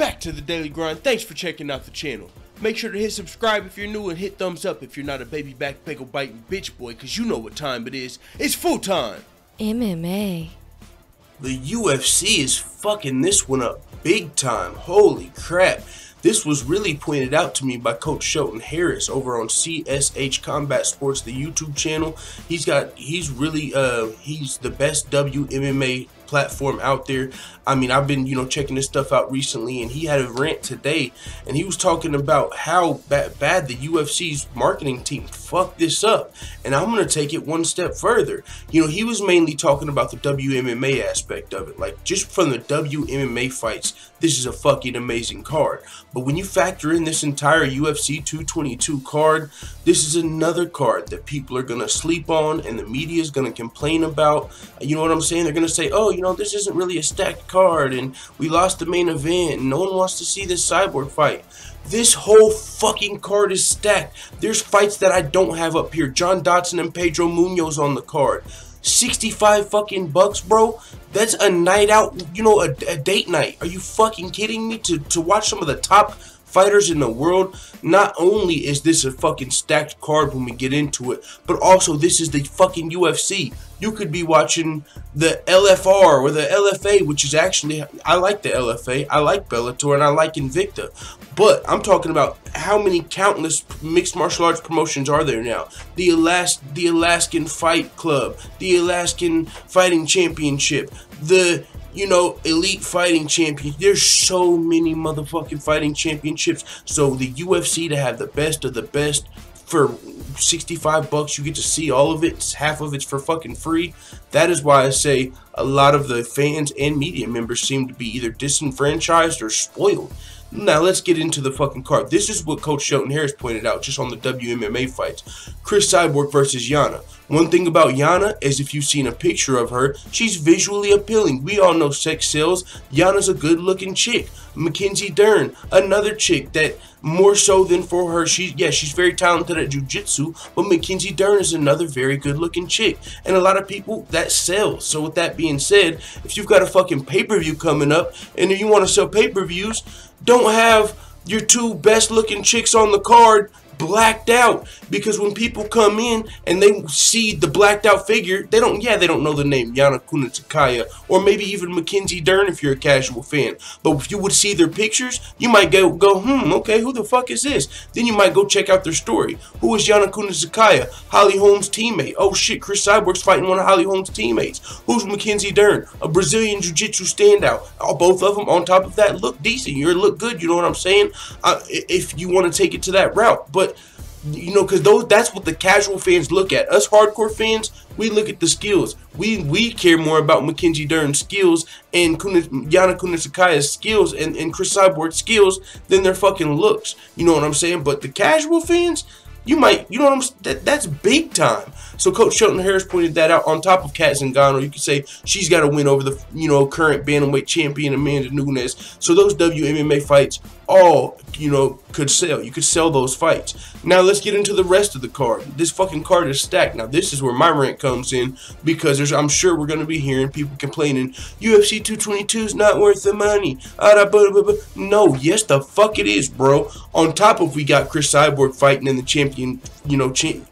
back to the Daily Grind. Thanks for checking out the channel. Make sure to hit subscribe if you're new and hit thumbs up if you're not a baby back pickle biting bitch boy, cause you know what time it is. It's full time. MMA. The UFC is fucking this one up big time. Holy crap. This was really pointed out to me by Coach Shelton Harris over on CSH Combat Sports, the YouTube channel. He's the best WMMA platform out there. I mean, I've been, checking this stuff out recently, and he had a rant today, and he was talking about how bad the UFC's marketing team fucked this up. And I'm going to take it one step further. He was mainly talking about the WMMA aspect of it. Like, just from the WMMA fights, this is a fucking amazing card. But when you factor in this entire UFC 222 card, this is another card that people are going to sleep on, and the media is going to complain about. You know what I'm saying? They're going to say, oh, this isn't really a stacked card, and we lost the main event, and no one wants to see this Cyborg fight. This whole fucking card is stacked. There's fights that I don't have up here. John Dodson and Pedro Munoz on the card. 65 fucking bucks, bro. That's a night out, a date night. Are you fucking kidding me? To watch some of the top fighters in the world. Not only is this a fucking stacked card when we get into it, but also this is the fucking UFC. You could be watching the LFR or the LFA, which is actually, I like the LFA, I like Bellator, and I like Invicta. But I'm talking about how many countless mixed martial arts promotions are there now. The Alaskan Fight Club, the Alaskan Fighting Championship, the Elite Fighting Champions. There's so many motherfucking fighting championships. So the UFC to have the best of the best for 65 bucks, you get to see all of it. Half of it's for fucking free. That is why I say a lot of the fans and media members seem to be either disenfranchised or spoiled. Now let's get into the fucking card. This is what Coach Shelton Harris pointed out just on the WMMA fights. Chris Cyborg versus Yana. One thing about Yana is if you've seen a picture of her, she's visually appealing. We all know sex sells. Yana's a good looking chick. Mackenzie Dern, another chick that more so than for her, she's very talented at jiu-jitsu, but Mackenzie Dern is another very good looking chick. And a lot of people, that sells. So with that being said, if you've got a fucking pay-per-view coming up and you want to sell pay-per-views, don't have your two best looking chicks on the card blacked out, because when people come in and they see the blacked out figure, they don't know the name Yana Kunitskaya, or maybe even Mackenzie Dern if you're a casual fan. But if you would see their pictures, you might go, okay, who the fuck is this? Then you might go check out their story. Who is Yana Kunitskaya? Holly Holmes' teammate. Oh shit, Chris Cyborg's fighting one of Holly Holmes' teammates. Who's Mackenzie Dern? A Brazilian jiu-jitsu standout. Both of them on top of that look decent. You look good, you know what I'm saying? If you want to take it to that route. But because that's what the casual fans look at. Us hardcore fans, we look at the skills. We care more about Mackenzie Dern's skills and Yana Kunitskaya's skills and Chris Cyborg's skills than their fucking looks. You know what I'm saying? But the casual fans, that's big time. So Coach Shelton Harris pointed that out. On top of Kat Zingano, you could say she's got to win over the current bantamweight champion Amanda Nunes. So those WMMA fights all could sell. You could sell those fights. Now let's get into the rest of the card. This fucking card is stacked. Now this is where my rant comes in, because I'm sure we're gonna be hearing people complaining UFC 222 is not worth the money. No, yes the fuck it is, bro. On top of we got Chris Cyborg fighting in the champion,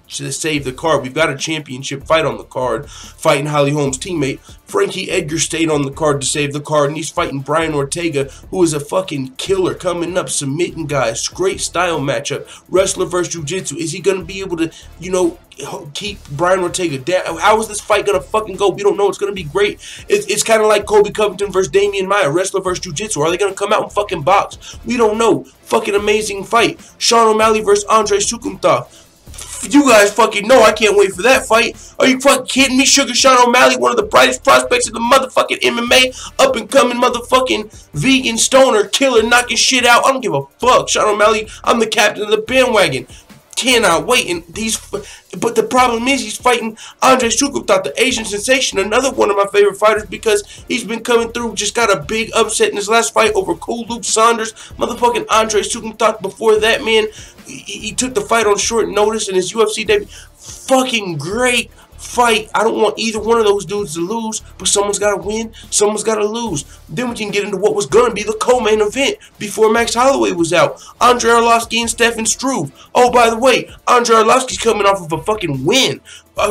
to save the card. We've got a championship fight on the card, fighting Holly Holmes' teammate. Frankie Edgar stayed on the card to save the card, and he's fighting Brian Ortega, who is a fucking killer, coming up, submitting guys. Great style matchup. Wrestler versus jiu-jitsu. Is he gonna be able to, keep Brian Ortega down? How is this fight gonna fucking go? We don't know. It's gonna be great. It's kind of like Colby Covington versus Damian Maia, wrestler versus jiu-jitsu. Are they gonna come out and fucking box? We don't know. Fucking amazing fight. Sean O'Malley versus Andre Sukumtov. You guys fucking know I can't wait for that fight. Are you fucking kidding me? Sugar Sean O'Malley, one of the brightest prospects in the motherfucking MMA, up and coming motherfucking vegan stoner killer, knocking shit out. I don't give a fuck. Sean O'Malley, I'm the captain of the bandwagon. Cannot wait. And but the problem is he's fighting Andre Sukumtov, the Asian sensation, another one of my favorite fighters, because he's been coming through, just got a big upset in his last fight over Cool Luke Saunders. Motherfucking Andre Sukumtov before that, man, he took the fight on short notice in his UFC debut. Fucking great fight. I don't want either one of those dudes to lose, but someone's got to win, someone's got to lose. Then we can get into what was going to be the co-main event before Max Holloway was out. Andre Arlovski and Stefan Struve. Oh, by the way, Andre Arlovski's coming off of a fucking win.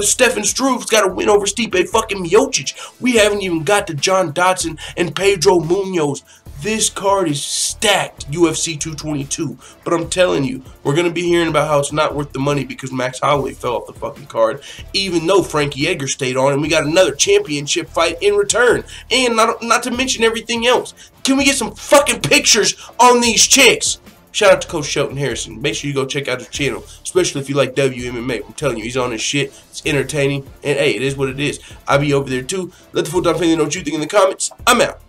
Stefan Struve's got a win over Stipe fucking Miocic. We haven't even got to John Dodson and Pedro Munoz. This card is stacked, UFC 222. But I'm telling you, we're going to be hearing about how it's not worth the money because Max Holloway fell off the fucking card, even though Frankie Edgar stayed on, and we got another championship fight in return. And not to mention everything else. Can we get some fucking pictures on these chicks? Shout out to Coach Shelton Harrison. Make sure you go check out his channel, especially if you like WMMA. I'm telling you, he's on his shit. It's entertaining. And hey, it is what it is. I'll be over there too. Let the full-time family know what you think in the comments. I'm out.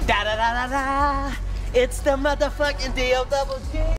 Da da da da da. It's the motherfucking DOWG.